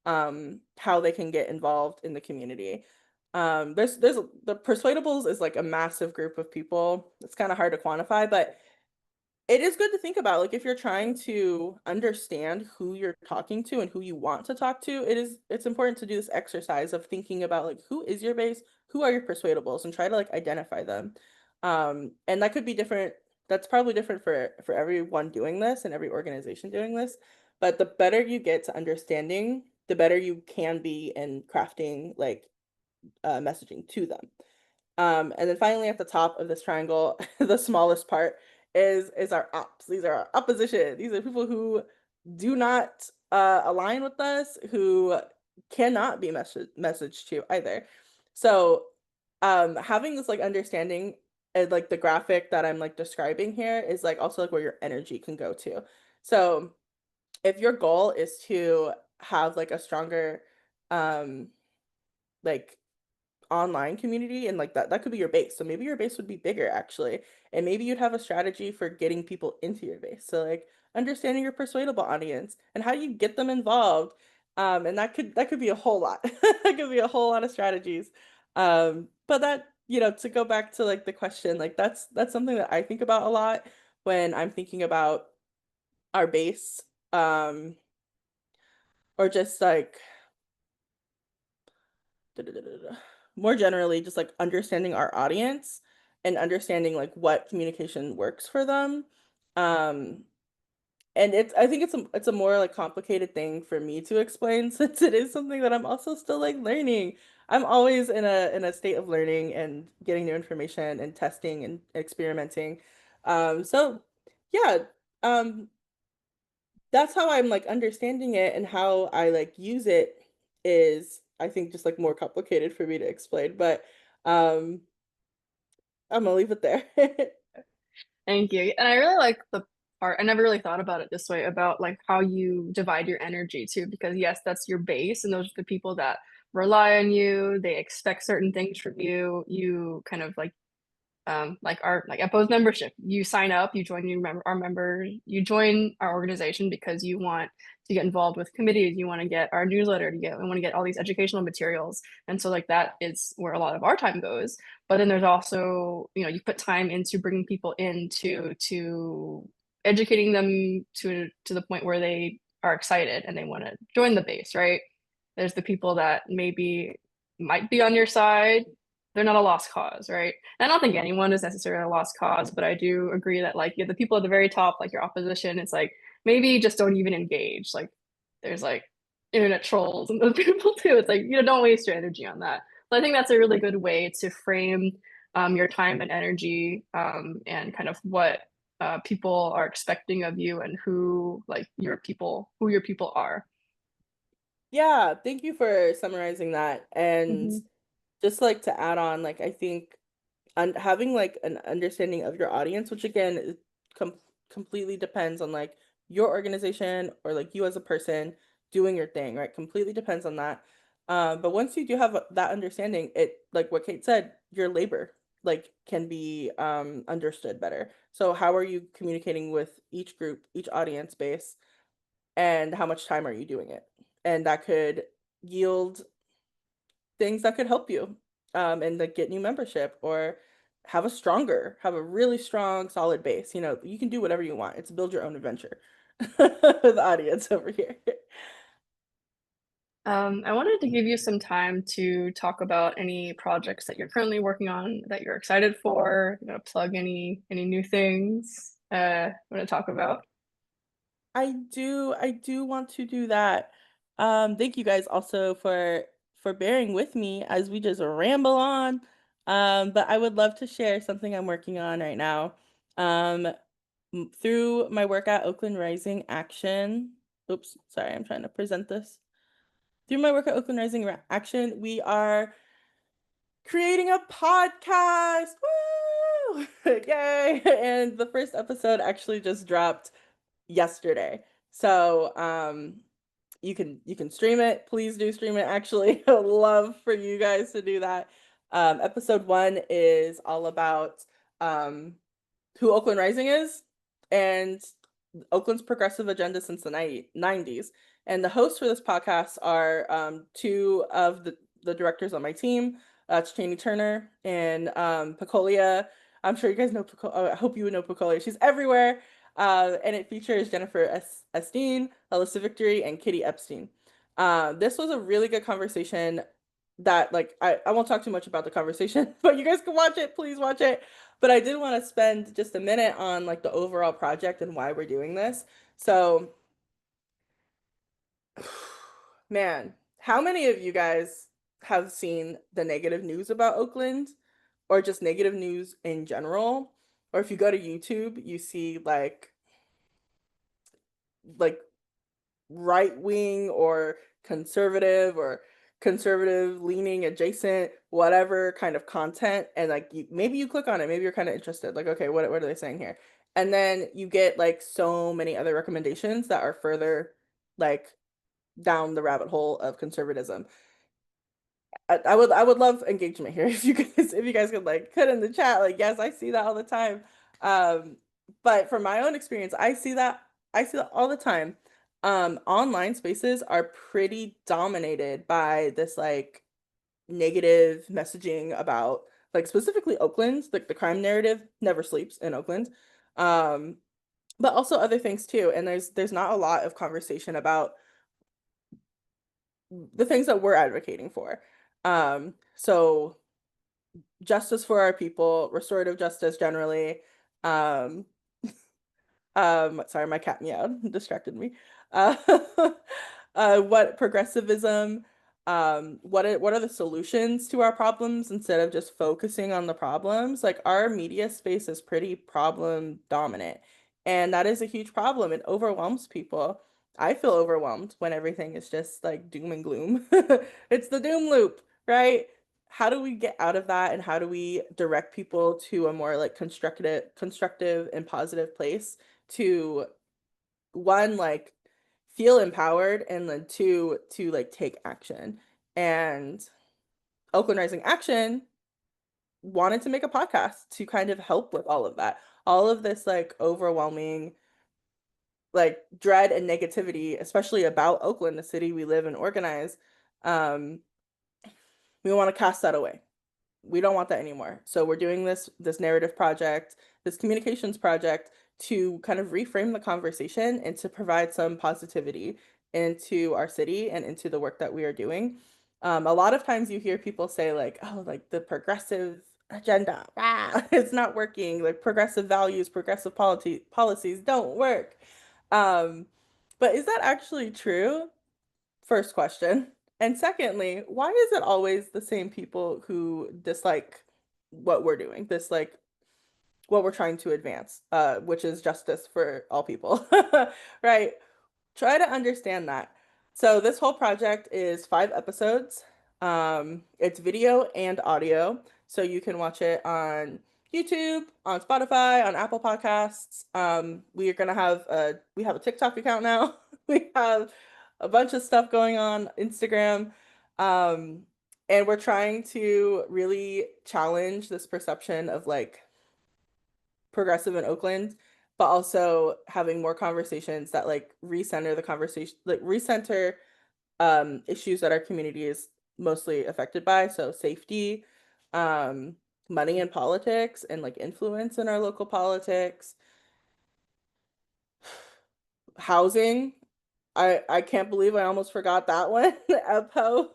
how they can get involved in the community. There's the persuadables is like a massive group of people. It's kind of hard to quantify, but it is good to think about like if you're trying to understand who you're talking to and who you want to talk to, it's important to do this exercise of thinking about like who is your base, who are your persuadables, and try to like identify them. And that could be different. That's probably different for everyone doing this and every organization doing this. But the better you get to understanding, the better you can be in crafting like messaging to them. And then finally at the top of this triangle, the smallest part is our ops. These are our opposition. These are people who do not align with us, who cannot be messaged to either. So having this like understanding and like the graphic that I'm like describing here is like also like where your energy can go to. So if your goal is to have like a stronger um like online community and like that could be your base. So maybe your base would be bigger actually. And maybe you'd have a strategy for getting people into your base. So like understanding your persuadable audience and how you get them involved. And that could be a whole lot. That could be a whole lot of strategies. But that, to go back to like the question, like that's something that I think about a lot when I'm thinking about our base. Or just like more generally just like understanding our audience and understanding like what communication works for them. Um, and I think it's a more like complicated thing for me to explain since it is something that I'm also still like learning. I'm always in a state of learning and getting new information and testing and experimenting. So yeah, um, that's how I'm like understanding it and how I like use it is I think just like more complicated for me to explain, but um I'm gonna leave it there. Thank you. And I really like the part, I never really thought about it this way about like how you divide your energy too, because yes, that's your base, and those are the people that rely on you, they expect certain things from you. You kind of like like our like EBHO's membership. You sign up, you join our member, you join our organization because you want to get involved with committees, you want to get our newsletter, we want to get all these educational materials. And so like that is where a lot of our time goes. But then there's also, you know, you put time into bringing people into to educating them to the point where they are excited and they want to join the base, right? There's the people that maybe might be on your side. They're not a lost cause, right? And I don't think anyone is necessarily a lost cause, but I do agree that like, yeah, the people at the very top, like your opposition, it's like maybe just don't even engage. Like there's like internet trolls and those people too. It's like, you know, don't waste your energy on that. But I think that's a really good way to frame your time and energy, and kind of what people are expecting of you and who like who your people are. Yeah, thank you for summarizing that. And Hmm. just like to add on, like I think having like an understanding of your audience, which again completely depends on like your organization or like you as a person doing your thing, right? Completely depends on that. But once you do have that understanding, it like what Kate said, your labor like can be understood better. So how are you communicating with each group, each audience base, and how much time are you doing it? And that could yield things that could help you and like get new membership or have a really strong solid base. You know, you can do whatever you want. It's build your own adventure. The audience over here. I wanted to give you some time to talk about any projects that you're currently working on that you're excited for. You know, plug any new things you want to talk about. I do want to do that. Thank you guys also for bearing with me as we just ramble on. But I would love to share something I'm working on right now. Um, through my work at Oakland Rising Action. Oops, sorry, I'm trying to present this. Through my work at Oakland Rising Action, we are creating a podcast. Woo! Yay! And the first episode actually just dropped yesterday. So, you can stream it. Please do stream it. Actually, I would love for you guys to do that. Episode 1 is all about who Oakland Rising is and Oakland's progressive agenda since the 90s. And the hosts for this podcast are two of the directors on my team. It's Cheney Turner and Picolia. I'm sure you guys know I hope you would know Picolia. She's everywhere. And it features Jennifer Esteen, Alyssa Victory, and Kitty Epstein. This was a really good conversation that like I won't talk too much about the conversation, but you guys can watch it. Please watch it. But I did want to spend just a minute on like the overall project and why we're doing this. So, man, how many of you guys have seen the negative news about Oakland or just negative news in general? Or if you go to YouTube, you see like right wing or conservative leaning adjacent whatever kind of content and like maybe you click on it, maybe you're kind of interested like okay, what are they saying here, and then you get like so many other recommendations that are further like down the rabbit hole of conservatism. I would love engagement here if you guys could like put in the chat like yes, I see that all the time. Um, but from my own experience, I see that all the time. Online spaces are pretty dominated by this like negative messaging about like specifically Oakland, like the crime narrative never sleeps in Oakland. Um, but also other things too. And there's not a lot of conversation about the things that we're advocating for. So justice for our people, restorative justice generally. Um, sorry, my cat meowed, distracted me. Uh, what progressivism, what are the solutions to our problems instead of just focusing on the problems? Like our media space is pretty problem dominant, and that is a huge problem. It overwhelms people. I feel overwhelmed when everything is just like doom and gloom. It's the doom loop, right? How do we get out of that and how do we direct people to a more like constructive and positive place to one like feel empowered and then two to like take action. And Oakland Rising Action wanted to make a podcast to kind of help with all of that. All of this like overwhelming like dread and negativity, especially about Oakland, the city we live and organize. Um, we want to cast that away. We don't want that anymore. So we're doing this narrative project, this communications project to kind of reframe the conversation and to provide some positivity into our city and into the work that we are doing. A lot of times you hear people say like, oh, like the progressive agenda, it's not working. Like progressive values, progressive policies don't work. Um, but is that actually true? First question. And secondly, why is it always the same people who dislike what we're doing, dislike what we're trying to advance, which is justice for all people, right? Try to understand that. So this whole project is 5 episodes. It's video and audio, so you can watch it on YouTube, on Spotify, on Apple Podcasts. We have a TikTok account now. We have a bunch of stuff going on Instagram. Um, and we're trying to really challenge this perception of like progressive in Oakland, but also having more conversations that like recenter the conversation, like recenter issues that our community is mostly affected by. So safety, um, money and politics, and like influence in our local politics, housing. I can't believe I almost forgot that one. EBHO.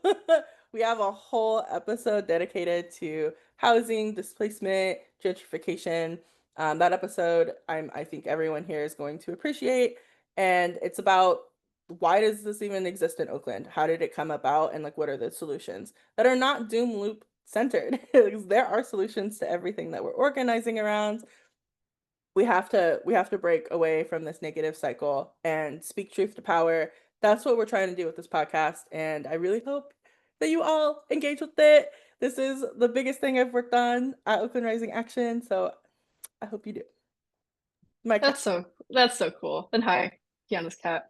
We have a whole episode dedicated to housing, displacement, gentrification. That episode I think everyone here is going to appreciate. And it's about why does this even exist in Oakland? How did it come about? And like what are the solutions that are not doom loop centered? Because there are solutions to everything that we're organizing around. We have to break away from this negative cycle and speak truth to power. That's what we're trying to do with this podcast, and I really hope that you all engage with it. This is the biggest thing I've worked on at Oakland Rising Action, so I hope you do. My cat. That's so cool. And hi, Kiana's cat.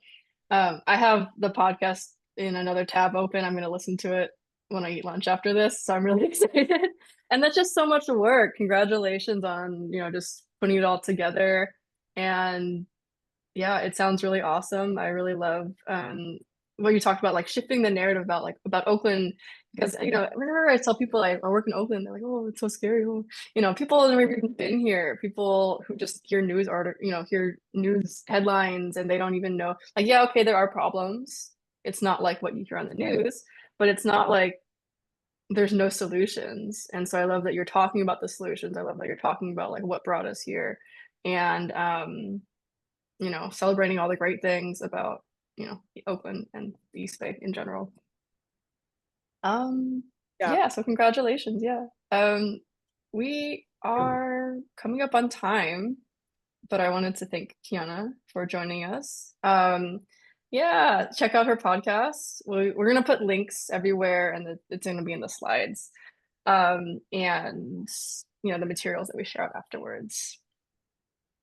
I have the podcast in another tab open. I'm gonna listen to it when I eat lunch after this, so I'm really excited. And that's just so much work. Congratulations on, just putting it all together. And yeah, it sounds really awesome. I really love what you talked about, like shifting the narrative about Oakland, because whenever I tell people I work in Oakland, they're like, "Oh, it's so scary." Oh. People have never even been here. People who just hear news article, hear news headlines, and they don't even know. Like, yeah, okay, there are problems. It's not like what you hear on the news, but it's not like there's no solutions. And so I love that you're talking about the solutions. I love that you're talking about like what brought us here, and celebrating all the great things about, Oakland and the East Bay in general. Yeah. Yeah, so congratulations. Yeah. We are coming up on time, but I wanted to thank Kiana for joining us. Yeah, check out her podcast. We're gonna put links everywhere, and it's gonna be in the slides. And the materials that we share out afterwards.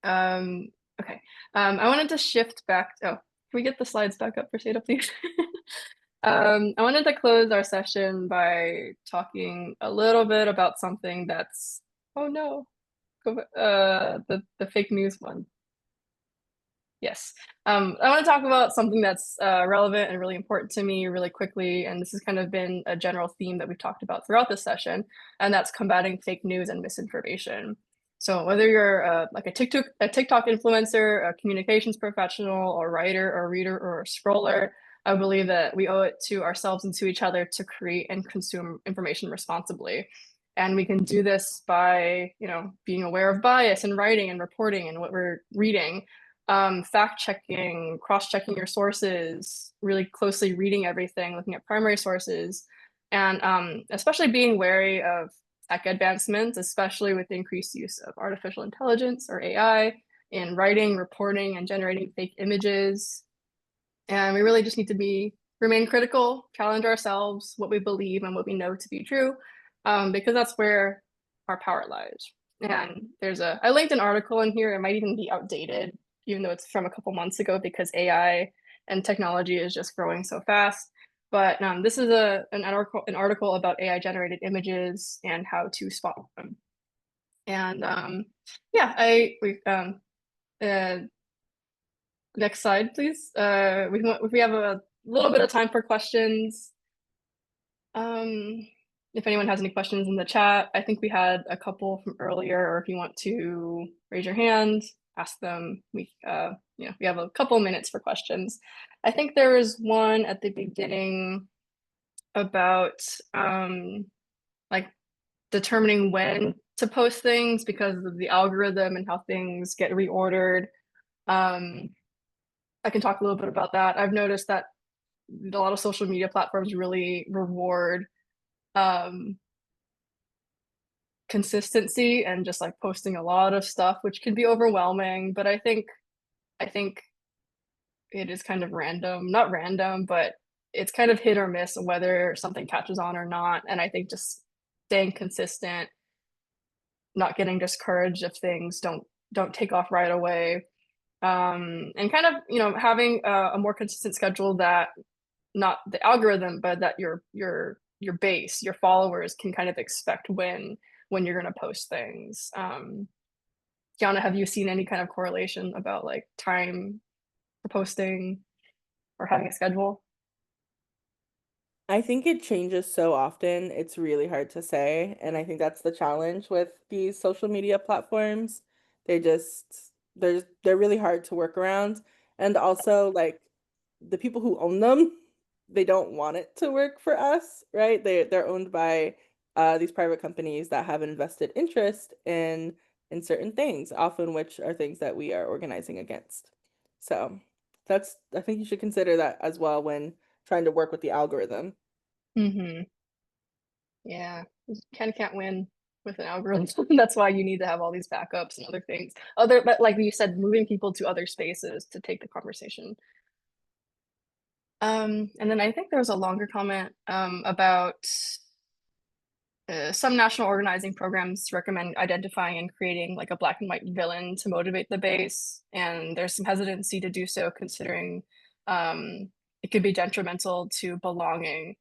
Um, okay. I wanted to shift back. Oh, can we get the slides back up for Shada, please? I wanted to close our session by talking a little bit about something that's, oh no, the fake news one. Yes. I want to talk about something that's relevant and really important to me really quickly. And this has kind of been a general theme that we've talked about throughout this session, and that's combating fake news and misinformation. So whether you're like a TikTok influencer, a communications professional, a writer, or a reader, or a scroller, I believe that we owe it to ourselves and to each other to create and consume information responsibly. And we can do this by, being aware of bias in writing and reporting and what we're reading, fact checking, cross checking your sources, really closely reading everything, looking at primary sources, and especially being wary of tech advancements, especially with the increased use of artificial intelligence or AI in writing, reporting, and generating fake images. And we really just need to remain critical, challenge ourselves, what we believe and what we know to be true, because that's where our power lies. And I linked an article in here. It might even be outdated, even though it's from a couple months ago, because AI and technology is just growing so fast. But this is an article about AI generated images and how to spot them. And yeah, uh, next slide, please. If we have a little bit of time for questions. If anyone has any questions in the chat, I think we had a couple from earlier, or if you want to raise your hand, ask them. We have a couple minutes for questions. I think there was one at the beginning about like determining when to post things because of the algorithm and how things get reordered. I can talk a little bit about that. I've noticed that a lot of social media platforms really reward um, consistency and just like posting a lot of stuff, which can be overwhelming. But I think it is kind of random, not random, but it's kind of hit or miss whether something catches on or not. And I think just staying consistent, not getting discouraged if things don't take off right away, and kind of having a more consistent schedule that not the algorithm, but that your base, your followers can kind of expect when you're going to post things. Gianna, have you seen any kind of correlation about like time for posting or having a schedule? I think it changes so often, it's really hard to say. And I think that's the challenge with these social media platforms. They're really hard to work around. And also like the people who own them, they don't want it to work for us, right? They're owned by these private companies that have invested interest in certain things, often which are things that we are organizing against. So I think you should consider that as well when trying to work with the algorithm. Mm-hmm. Yeah, you kind of can't win with an algorithm. That's why you need to have all these backups and other things. But like you said, moving people to other spaces to take the conversation. And then I think there was a longer comment about some national organizing programs recommend identifying and creating like a black and white villain to motivate the base. And there's some hesitancy to do so considering it could be detrimental to belonging.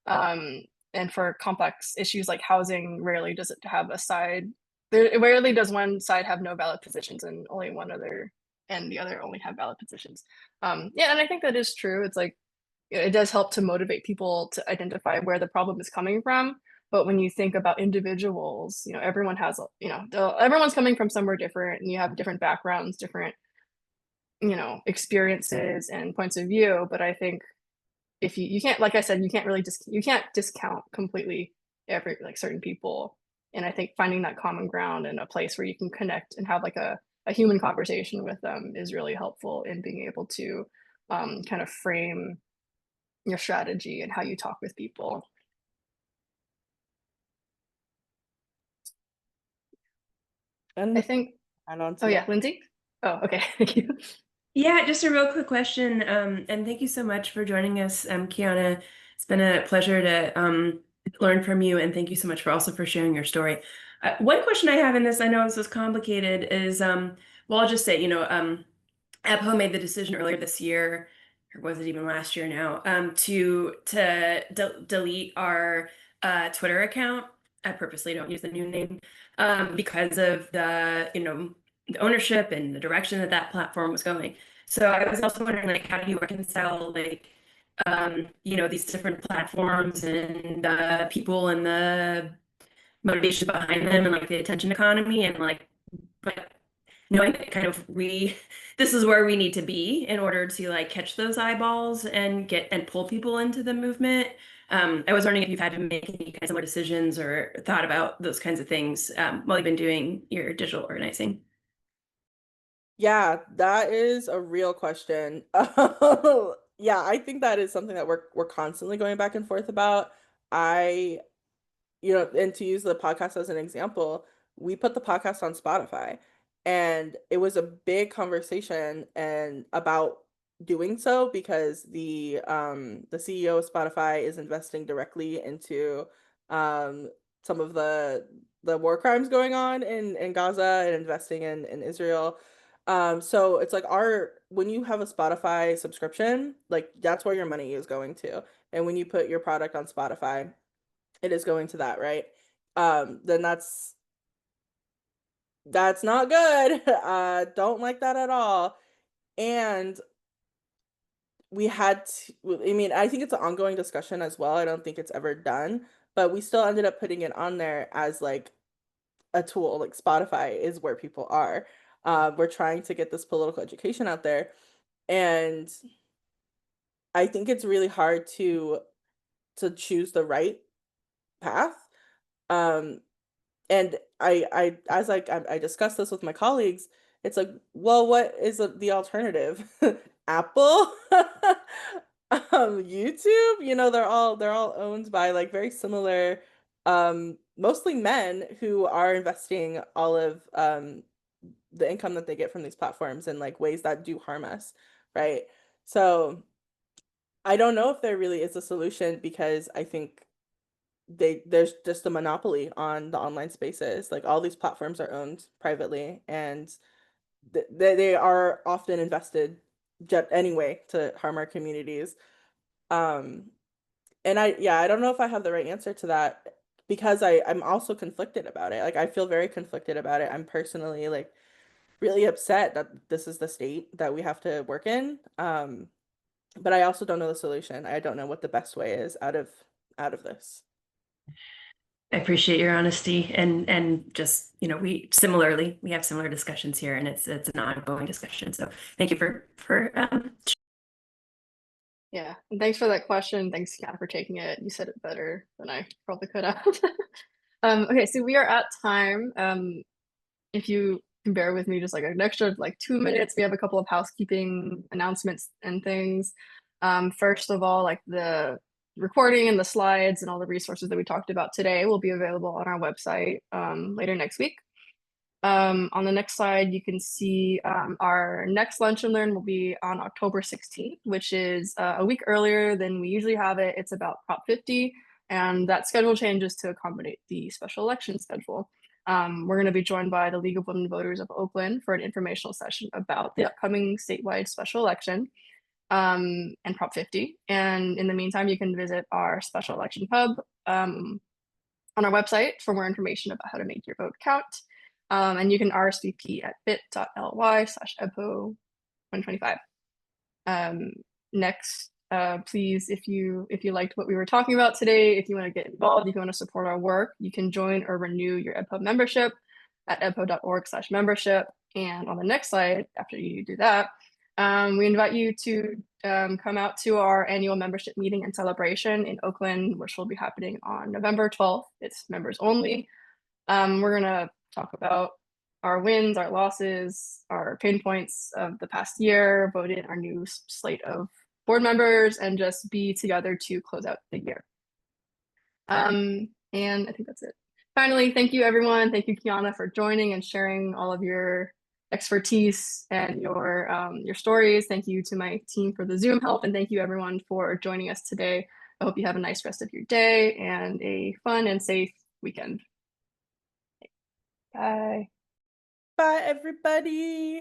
Um, and for complex issues like housing, rarely does it have a side. Rarely does one side have no valid positions and only one other, and the other only have valid positions. Yeah, and I think that is true. It's like it does help to motivate people to identify where the problem is coming from. But when you think about individuals, everyone has, everyone's coming from somewhere different and you have different backgrounds, different, experiences and points of view. But I think if you can't, like I said, you can't discount completely every like certain people. And I think finding that common ground and a place where you can connect and have like a human conversation with them is really helpful in being able to kind of frame your strategy and how you talk with people. I And think, add on oh to yeah, that. Lindsay? Oh, okay, thank you. Yeah, just a real quick question. And thank you so much for joining us, Kiana. It's been a pleasure to learn from you, and thank you so much for also for sharing your story. One question I have in this, I know this is complicated, is well, I'll just say, EBHO made the decision earlier this year, or was it even last year now, to delete our Twitter account. I purposely don't use the new name because of the ownership and the direction that that platform was going. So I was also wondering, like, how do you reconcile, like, these different platforms and people and the motivation behind them and like the attention economy and but knowing that kind of this is where we need to be in order to like catch those eyeballs and get and pull people into the movement. I was wondering if you've had to make any kinds of more decisions or thought about those kinds of things while you've been doing your digital organizing. Yeah, that is a real question. Yeah, I think that is something that we're constantly going back and forth about. I, and to use the podcast as an example, we put the podcast on Spotify, and it was a big conversation and about doing so because the CEO of Spotify is investing directly into some of the war crimes going on in Gaza and investing in Israel. So it's like when you have a Spotify subscription, like that's where your money is going to. And when you put your product on Spotify, it is going to that, right? Then that's not good. Don't like that at all. And we had to, I mean, I think it's an ongoing discussion as well. I don't think it's ever done, but we still ended up putting it on there as like a tool. Like Spotify is where people are. We're trying to get this political education out there. And I think it's really hard to choose the right path. Um, and I discussed this with my colleagues. It's like, well, what is the alternative? Apple, YouTube. You know, they're all owned by like very similar, mostly men who are investing all of the income that they get from these platforms in like ways that do harm us, right? So I don't know if there really is a solution because I think there's just a monopoly on the online spaces. Like all these platforms are owned privately, and they are often invested anyway to harm our communities. Um, and I don't know if I have the right answer to that because I'm also conflicted about it. Like I feel very conflicted about it. I'm personally like really upset that this is the state that we have to work in. But I also don't know the solution. I don't know what the best way is out of this. I appreciate your honesty and just, we have similar discussions here, and it's an ongoing discussion. So thank you for Yeah, and thanks for that question. Thanks, Kat, for taking it. You said it better than I probably could have. Okay, so we are at time. If you can bear with me just like an extra like 2 minutes, we have a couple of housekeeping announcements and things. First of all, like the recording and the slides and all the resources that we talked about today will be available on our website later next week. On the next slide, you can see our next Lunch and Learn will be on October 16th, which is a week earlier than we usually have it. It's about Prop 50, and that schedule changes to accommodate the special election schedule. We're going to be joined by the League of Women Voters of Oakland for an informational session about the upcoming statewide special election and Prop 50. And in the meantime, you can visit our special election hub on our website for more information about how to make your vote count. And you can RSVP at bit.ly/EBHO 2025. Next, please, if you liked what we were talking about today, if you want to get involved, if you want to support our work, you can join or renew your EBHO membership at ebho.org/membership. And on the next slide, after you do that, we invite you to come out to our annual membership meeting and celebration in Oakland, which will be happening on November 12th. It's members only. We're going to talk about our wins, our losses, our pain points of the past year, vote in our new slate of board members, and just be together to close out the year. And I think that's it. Finally, thank you, everyone. Thank you, Kiana, for joining and sharing all of your expertise and your stories. Thank you to my team for the Zoom help, and thank you, everyone, for joining us today. I hope you have a nice rest of your day and a fun and safe weekend. Bye. Bye, everybody.